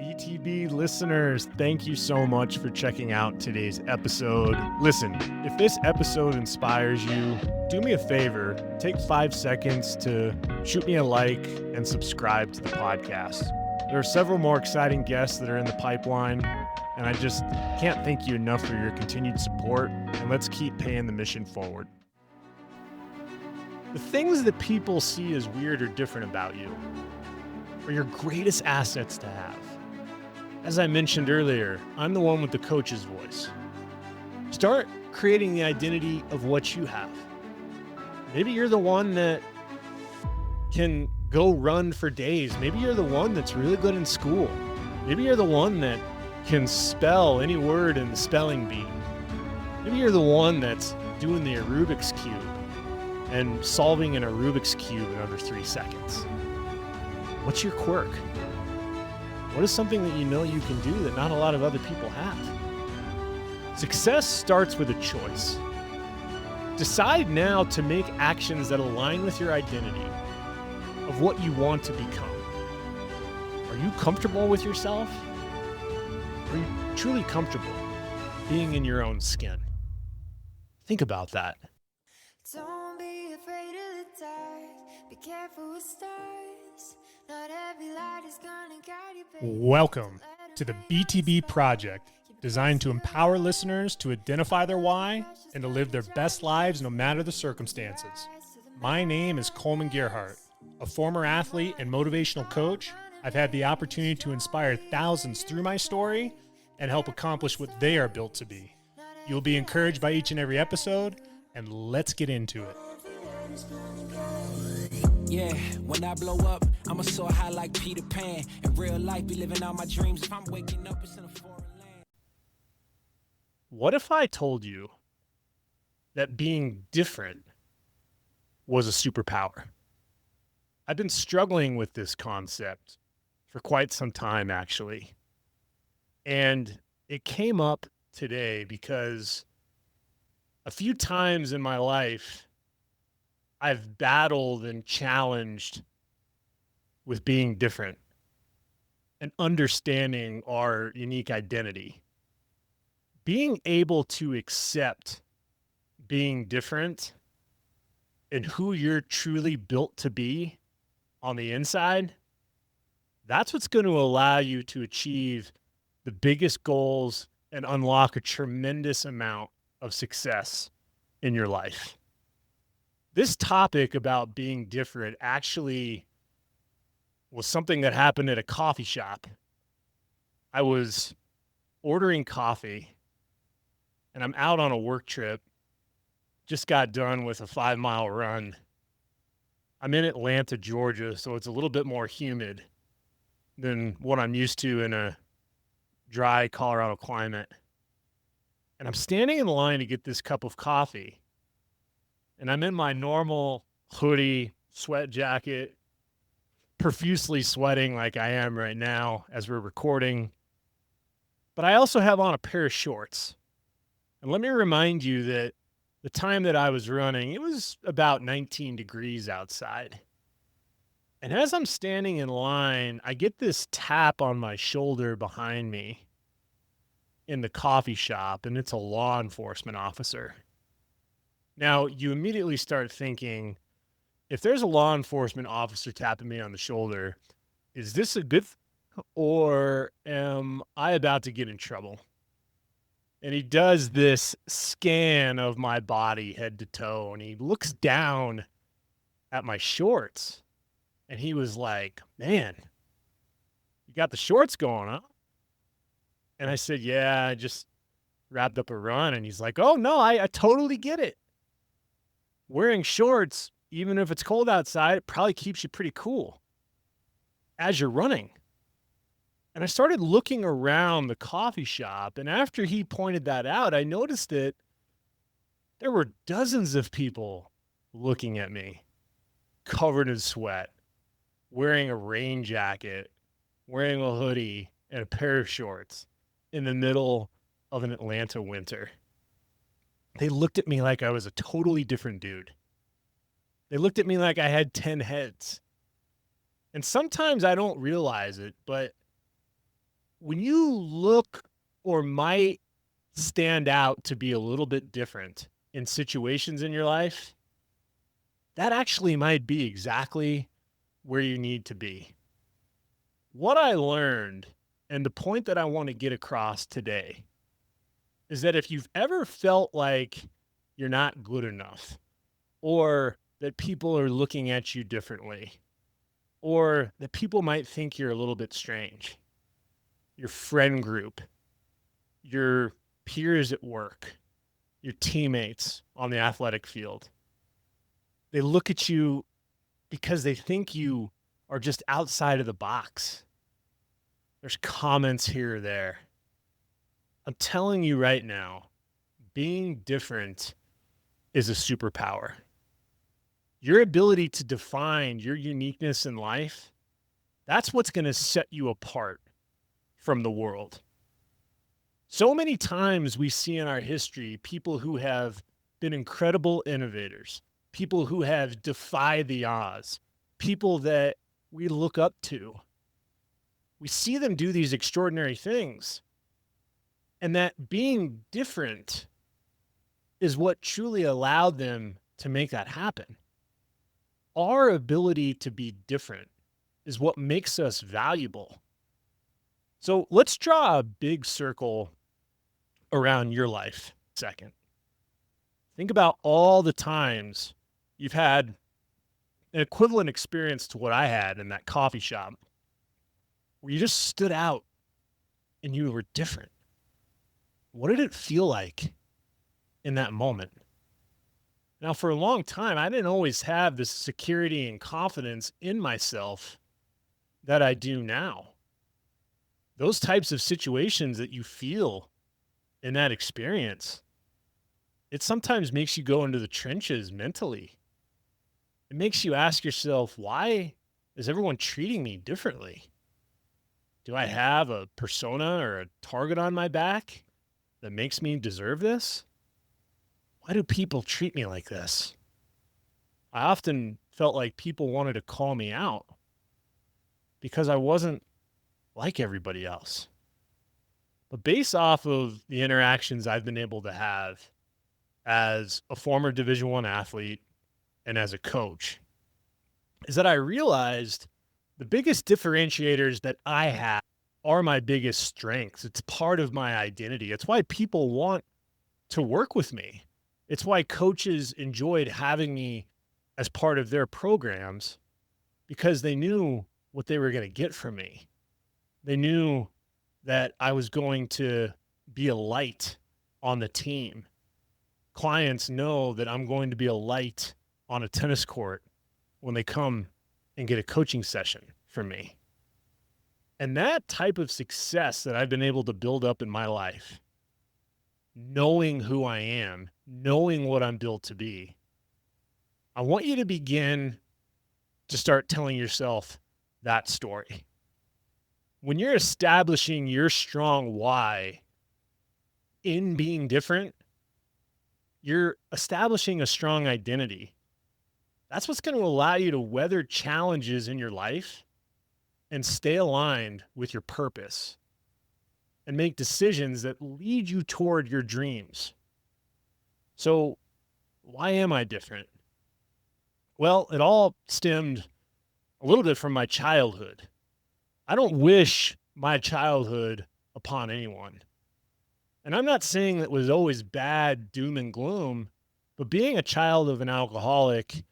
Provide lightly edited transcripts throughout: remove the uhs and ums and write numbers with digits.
BTB listeners, thank you so much for checking out today's episode. Listen, if this episode inspires you, do me a favor, take 5 seconds to shoot me a like and subscribe to the podcast. There are several more exciting guests that are in the pipeline, and I just can't thank you enough for your continued support, and let's keep paying the mission forward. The things that people see as weird or different about you are your greatest assets to have. As I mentioned earlier, I'm the one with the coach's voice. Start creating the identity of what you have. Maybe you're the one that can go run for days. Maybe you're the one that's really good in school. Maybe you're the one that can spell any word in the spelling bee. Maybe you're the one that's doing the Rubik's Cube and solving a Rubik's Cube in under 3 seconds. What's your quirk? What is something that you know you can do that not a lot of other people have? Success starts with a choice. Decide now to make actions that align with your identity of what you want to become. Are you comfortable with yourself? Are you truly comfortable being in your own skin? Think about that. Don't be afraid of the dark. Be careful with stars. Not every light is gonna guide you, baby. Welcome to the BTB Project, designed to empower listeners to identify their why and to live their best lives no matter the circumstances. My name is Kollman Gearhart. A former athlete and motivational coach, I've had the opportunity to inspire thousands through my story and help accomplish what they are built to be. You'll be encouraged by each and every episode, and let's get into it. Yeah, when I blow up, I'ma soar high like Peter Pan. In real life, be living out my dreams. If I'm waking up, it's in a foreign land. What if I told you that being different was a superpower? I've been struggling with this concept for quite some time, actually. And it came up today because a few times in my life, I've battled and challenged with being different and understanding our unique identity. Being able to accept being different and who you're truly built to be on the inside, that's what's going to allow you to achieve the biggest goals and unlock a tremendous amount of success in your life. This topic about being different actually was something that happened at a coffee shop. I was ordering coffee and I'm out on a work trip. Just got done with a 5-mile run. I'm in Atlanta, Georgia, so it's a little bit more humid than what I'm used to in a dry Colorado climate. And I'm standing in line to get this cup of coffee. And I'm in my normal hoodie, sweat jacket, profusely sweating like I am right now as we're recording. But I also have on a pair of shorts. And let me remind you that the time that I was running, it was about 19 degrees outside. And as I'm standing in line, I get this tap on my shoulder behind me in the coffee shop, and it's a law enforcement officer. Now, you immediately start thinking, if there's a law enforcement officer tapping me on the shoulder, is this a good or am I about to get in trouble? And he does this scan of my body head to toe, and he looks down at my shorts, and he was like, "Man, you got the shorts going, huh?" And I said, "Yeah, I just wrapped up a run." And he's like, "Oh, no, I totally get it. Wearing shorts, even if it's cold outside, it probably keeps you pretty cool as you're running." And I started looking around the coffee shop, and after he pointed that out, I noticed that there were dozens of people looking at me, covered in sweat, wearing a rain jacket, wearing a hoodie, and a pair of shorts in the middle of an Atlanta winter. They looked at me like I was a totally different dude. They looked at me like I had 10 heads. And sometimes I don't realize it, but when you look or might stand out to be a little bit different in situations in your life, that actually might be exactly where you need to be. What I learned, and the point that I want to get across today, is that if you've ever felt like you're not good enough, or that people are looking at you differently, or that people might think you're a little bit strange, your friend group, your peers at work, your teammates on the athletic field, they look at you because they think you are just outside of the box. There's comments here or there. I'm telling you right now, being different is a superpower. Your ability to define your uniqueness in life, that's what's going to set you apart from the world. So many times we see in our history people who have been incredible innovators, people who have defied the odds, people that we look up to. We see them do these extraordinary things. And that being different is what truly allowed them to make that happen. Our ability to be different is what makes us valuable. So let's draw a big circle around your life a second. Think about all the times you've had an equivalent experience to what I had in that coffee shop, where you just stood out and you were different. What did it feel like in that moment? Now, for a long time, I didn't always have the security and confidence in myself that I do now. Those types of situations that you feel in that experience, it sometimes makes you go into the trenches mentally. It makes you ask yourself, why is everyone treating me differently? Do I have a persona or a target on my back that makes me deserve this? Why do people treat me like this? I often felt like people wanted to call me out because I wasn't like everybody else. But based off of the interactions I've been able to have as a former Division I athlete and as a coach, is that I realized the biggest differentiators that I have are my biggest strengths. It's part of my identity. It's why people want to work with me. It's why coaches enjoyed having me as part of their programs, because they knew what they were going to get from me. They knew that I was going to be a light on the team. Clients know that I'm going to be a light on a tennis court when they come and get a coaching session from me. And that type of success that I've been able to build up in my life, knowing who I am, knowing what I'm built to be, I want you to begin to start telling yourself that story. When you're establishing your strong why in being different, you're establishing a strong identity. That's what's going to allow you to weather challenges in your life and stay aligned with your purpose and make decisions that lead you toward your dreams. So, why am I different? Well, it all stemmed a little bit from my childhood. I don't wish my childhood upon anyone. And I'm not saying that it was always bad, doom and gloom, but being a child of an alcoholic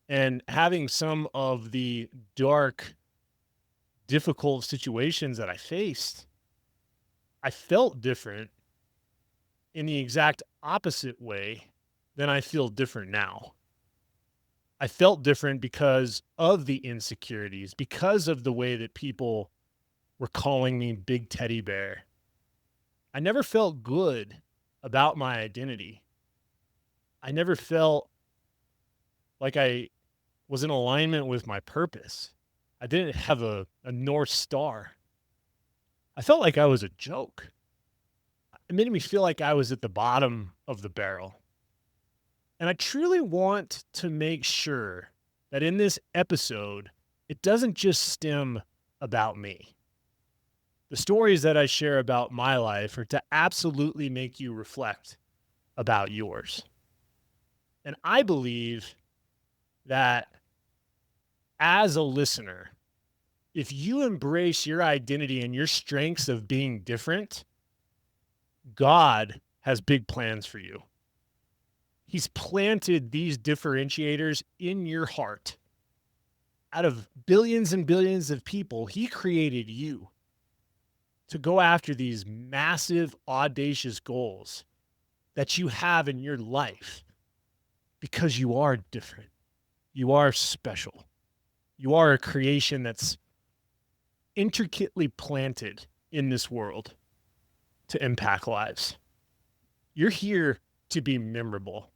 and having some of the dark, difficult situations that I faced, I felt different in the exact opposite way than I feel different now. I felt different because of the insecurities, because of the way that people were calling me Big Teddy Bear. I never felt good about my identity. I never felt like I was in alignment with my purpose. I didn't have a North Star. I felt like I was a joke. It made me feel like I was at the bottom of the barrel. And I truly want to make sure that in this episode, it doesn't just stem about me. The stories that I share about my life are to absolutely make you reflect about yours. And I believe that as a listener, if you embrace your identity and your strengths of being different, God has big plans for you. He's planted these differentiators in your heart. Out of billions and billions of people, he created you to go after these massive, audacious goals that you have in your life because you are different. You are special. You are a creation that's intricately planted in this world to impact lives. You're here to be memorable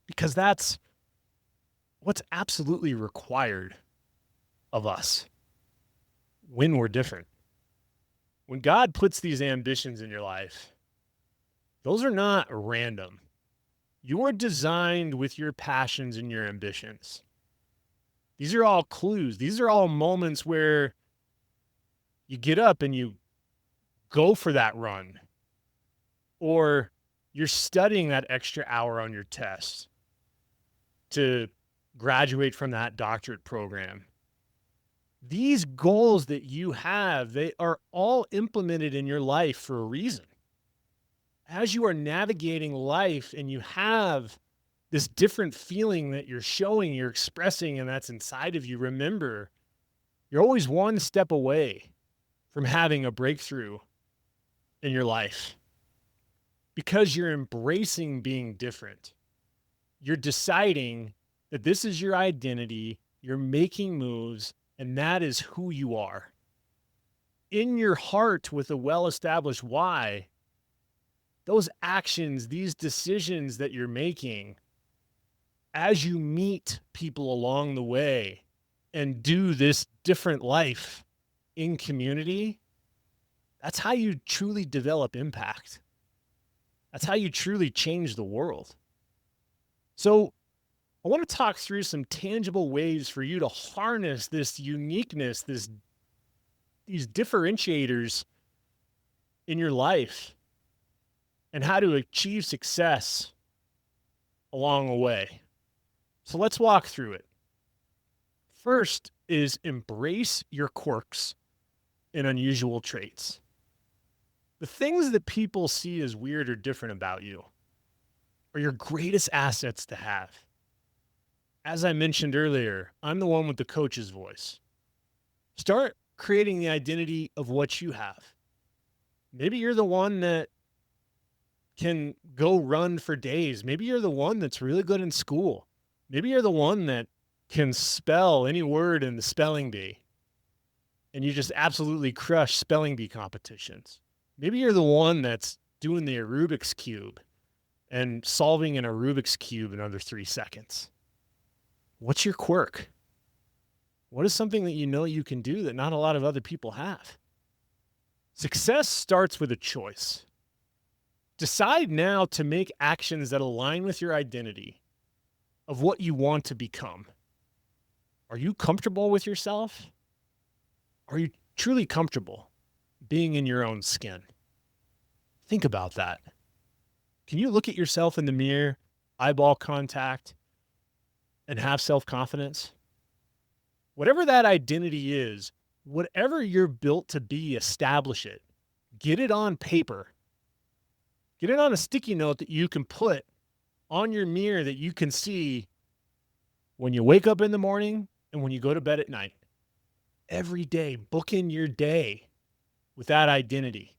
because that's what's absolutely required of us when we're different. When God puts these ambitions in your life, those are not random. You are designed with your passions and your ambitions. These are all clues. These are all moments where you get up and you go for that run, or you're studying that extra hour on your test to graduate from that doctorate program. These goals that you have, they are all implemented in your life for a reason. As you are navigating life and you have this different feeling that you're showing, you're expressing, and that's inside of you, remember, you're always one step away from having a breakthrough in your life because you're embracing being different. You're deciding that this is your identity, you're making moves, and that is who you are. In your heart, with a well-established why, those actions, these decisions that you're making, as you meet people along the way and do this different life in community, that's how you truly develop impact. That's how you truly change the world. So I want to talk through some tangible ways for you to harness this uniqueness, these differentiators in your life, and how to achieve success along the way. So let's walk through it. First is embrace your quirks and unusual traits. The things that people see as weird or different about you are your greatest assets to have. As I mentioned earlier, I'm the one with the coach's voice. Start creating the identity of what you have. Maybe you're the one that can go run for days. Maybe you're the one that's really good in school. Maybe you're the one that can spell any word in the spelling bee and you just absolutely crush spelling bee competitions. Maybe you're the one that's doing the Rubik's Cube and solving a Rubik's Cube in under 3 seconds. What's your quirk? What is something that you know you can do that not a lot of other people have? Success starts with a choice. Decide now to make actions that align with your identity of what you want to become. Are you comfortable with yourself? Are you truly comfortable being in your own skin? Think about that. Can you look at yourself in the mirror, eyeball contact, and have self-confidence? Whatever that identity is, whatever you're built to be, establish it. Get it on paper. Get it on a sticky note that you can put on your mirror that you can see when you wake up in the morning and when you go to bed at night. Every day, book in your day with that identity.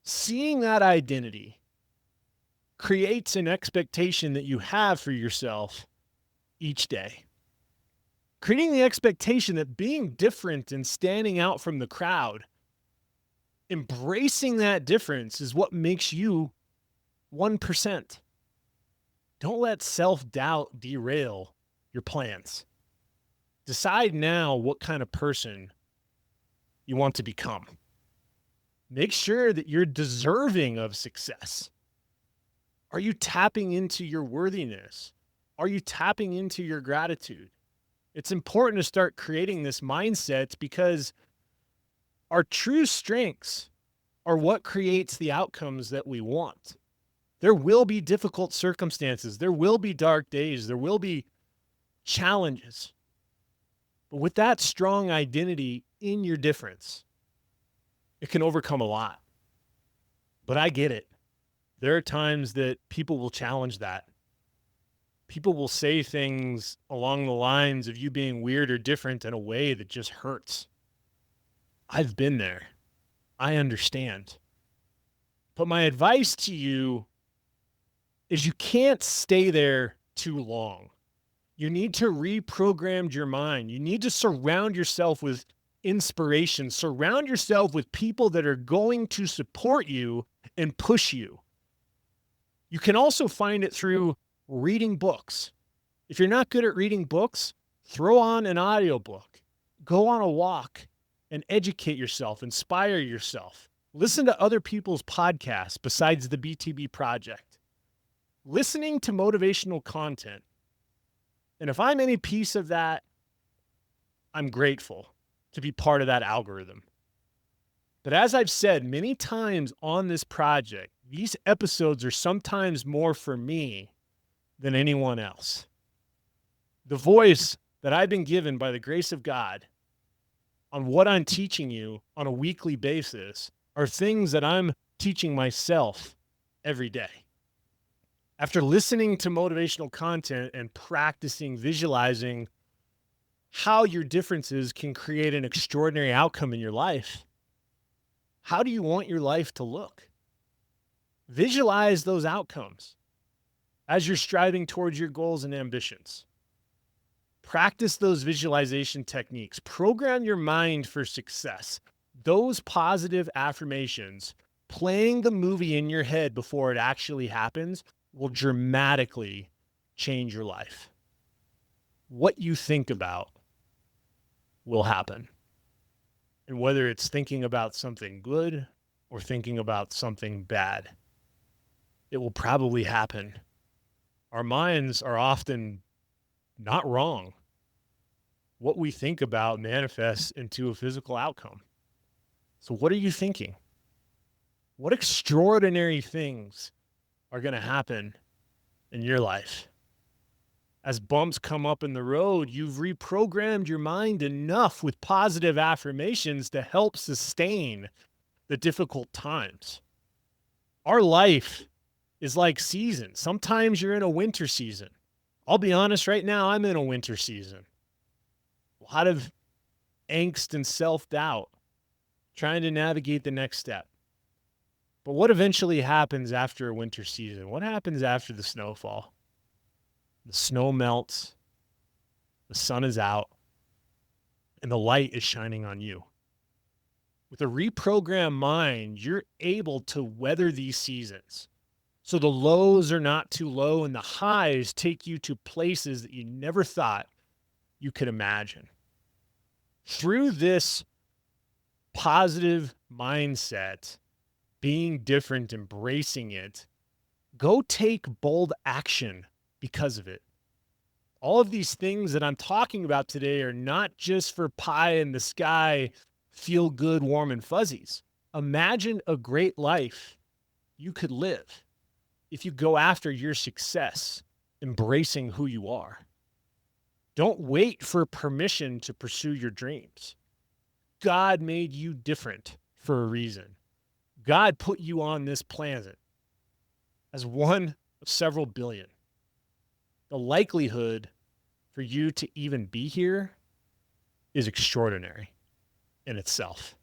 Seeing that identity creates an expectation that you have for yourself each day. Creating the expectation that being different and standing out from the crowd, embracing that difference is what makes you 1%. Don't let self-doubt derail your plans. Decide now what kind of person you want to become. Make sure that you're deserving of success. Are you tapping into your worthiness? Are you tapping into your gratitude? It's important to start creating this mindset because Our true strengths are what creates the outcomes that we want. There will be difficult circumstances. There will be dark days. There will be challenges. But with that strong identity in your difference, it can overcome a lot. But I get it. There are times that people will challenge that. People will say things along the lines of you being weird or different in a way that just hurts. I've been there. I understand. But my advice to you is you can't stay there too long. You need to reprogram your mind. You need to surround yourself with inspiration. Surround yourself with people that are going to support you and push you. You can also find it through reading books. If you're not good at reading books, throw on an audiobook. Go on a walk and educate yourself, inspire yourself. Listen to other people's podcasts besides the BTB Project. Listening to motivational content. And if I'm any piece of that, I'm grateful to be part of that algorithm. But as I've said many times on this project, these episodes are sometimes more for me than anyone else. The voice that I've been given by the grace of God on what I'm teaching you on a weekly basis are things that I'm teaching myself every day. After listening to motivational content and practicing visualizing how your differences can create an extraordinary outcome in your life, how do you want your life to look? Visualize those outcomes as you're striving towards your goals and ambitions. Practice those visualization techniques. Program your mind for success. Those positive affirmations, playing the movie in your head before it actually happens, will dramatically change your life. What you think about will happen. And whether it's thinking about something good or thinking about something bad, it will probably happen. Our minds are often not wrong. What we think about manifests into a physical outcome. So what are you thinking? What extraordinary things are going to happen in your life? As bumps come up in the road, you've reprogrammed your mind enough with positive affirmations to help sustain the difficult times. Our life is like seasons. Sometimes you're in a winter season. I'll be honest, right now, I'm in a winter season. A lot of angst and self-doubt, trying to navigate the next step. But what eventually happens after a winter season? What happens after the snowfall? The snow melts, the sun is out, and the light is shining on you. With a reprogrammed mind, you're able to weather these seasons. So the lows are not too low and the highs take you to places that you never thought you could imagine. Through this positive mindset, being different, embracing it, go take bold action because of it. All of these things that I'm talking about today are not just for pie in the sky, feel good, warm and fuzzies. Imagine a great life you could live if you go after your success, embracing who you are. Don't wait for permission to pursue your dreams. God made you different for a reason. God put you on this planet as one of several billion. The likelihood for you to even be here is extraordinary in itself.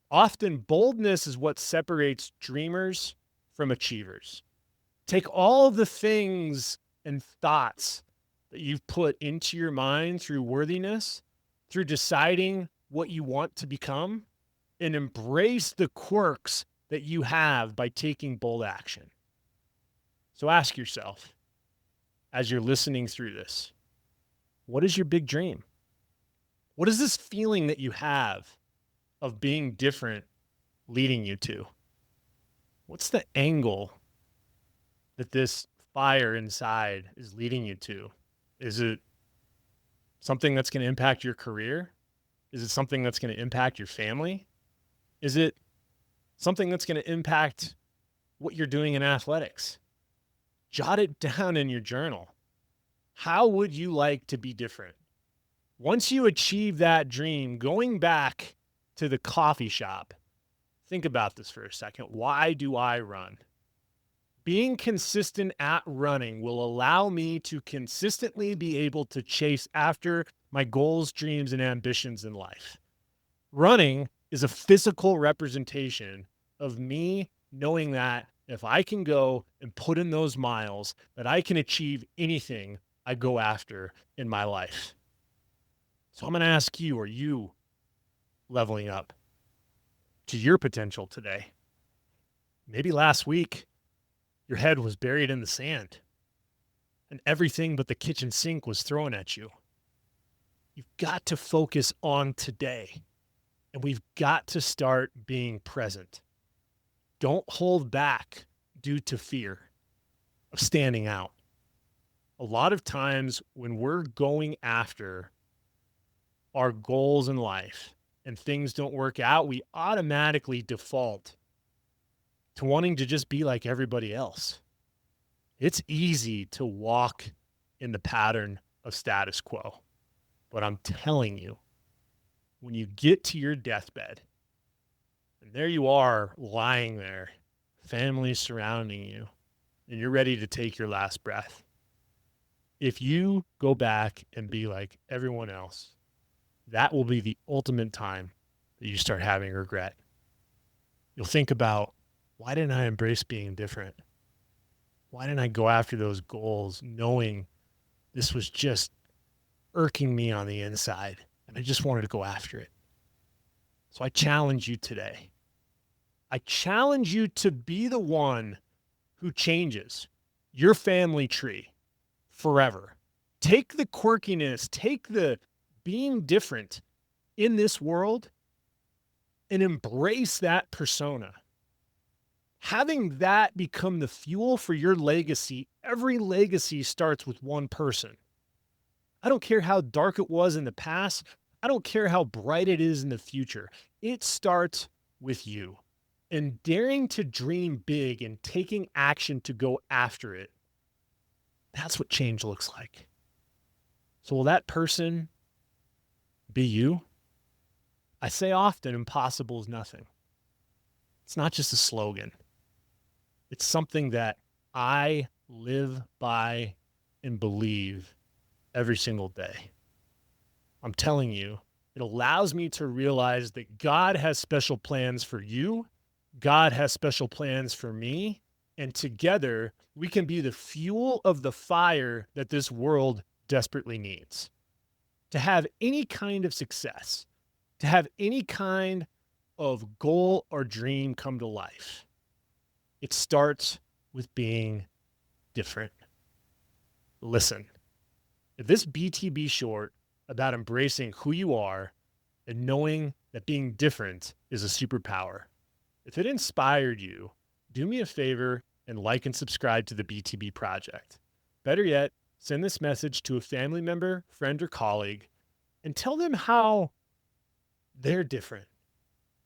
Often boldness is what separates dreamers from achievers. Take all of the things and thoughts that you've put into your mind through worthiness, through deciding what you want to become, and embrace the quirks that you have by taking bold action. So ask yourself, as you're listening through this, what is your big dream? What is this feeling that you have of being different leading you to? What's the angle that this fire inside is leading you to? Is it something that's going to impact your career? Is it something that's going to impact your family? Is it something that's going to impact what you're doing in athletics? Jot it down in your journal. How would you like to be different? Once you achieve that dream, going back to the coffee shop, think about this for a second. Why do I run? Being consistent at running will allow me to consistently be able to chase after my goals, dreams, and ambitions in life. Running is a physical representation of me knowing that if I can go and put in those miles, that I can achieve anything I go after in my life. So I'm going to ask you, are you leveling up to your potential today? Maybe last week, your head was buried in the sand and everything but the kitchen sink was thrown at you. You've got to focus on today, and we've got to start being present. Don't hold back due to fear of standing out. A lot of times when we're going after our goals in life and things don't work out, we automatically default to wanting to just be like everybody else. It's easy to walk in the pattern of status quo. But I'm telling you, when you get to your deathbed, and there you are lying there, family surrounding you, and you're ready to take your last breath. If you go back and be like everyone else, that will be the ultimate time that you start having regret. You'll think about, why didn't I embrace being different? Why didn't I go after those goals knowing this was just irking me on the inside and I just wanted to go after it? So I challenge you today. I challenge you to be the one who changes your family tree forever. Take the quirkiness, take the being different in this world and embrace that persona. Having that become the fuel for your legacy. Every legacy starts with one person. I don't care how dark it was in the past. I don't care how bright it is in the future. It starts with you. And daring to dream big and taking action to go after it. That's what change looks like. So will that person be you? I say often, impossible is nothing. It's not just a slogan. It's something that I live by and believe every single day. I'm telling you, it allows me to realize that God has special plans for you. God has special plans for me. And together, we can be the fuel of the fire that this world desperately needs. To have any kind of success, to have any kind of goal or dream come to life, it starts with being different. Listen, if this BTB short about embracing who you are and knowing that being different is a superpower, if it inspired you, do me a favor and like and subscribe to the BTB Project. Better yet, send this message to a family member, friend, or colleague and tell them how they're different.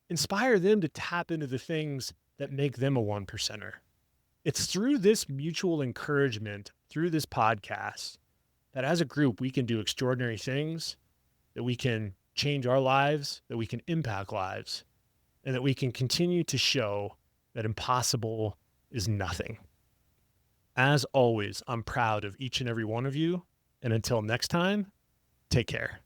Inspire them to tap into the things that make them a one percenter. It's through this mutual encouragement, through this podcast, that as a group, we can do extraordinary things, that we can change our lives, that we can impact lives, and that we can continue to show that impossible is nothing. As always, I'm proud of each and every one of you. And until next time, take care.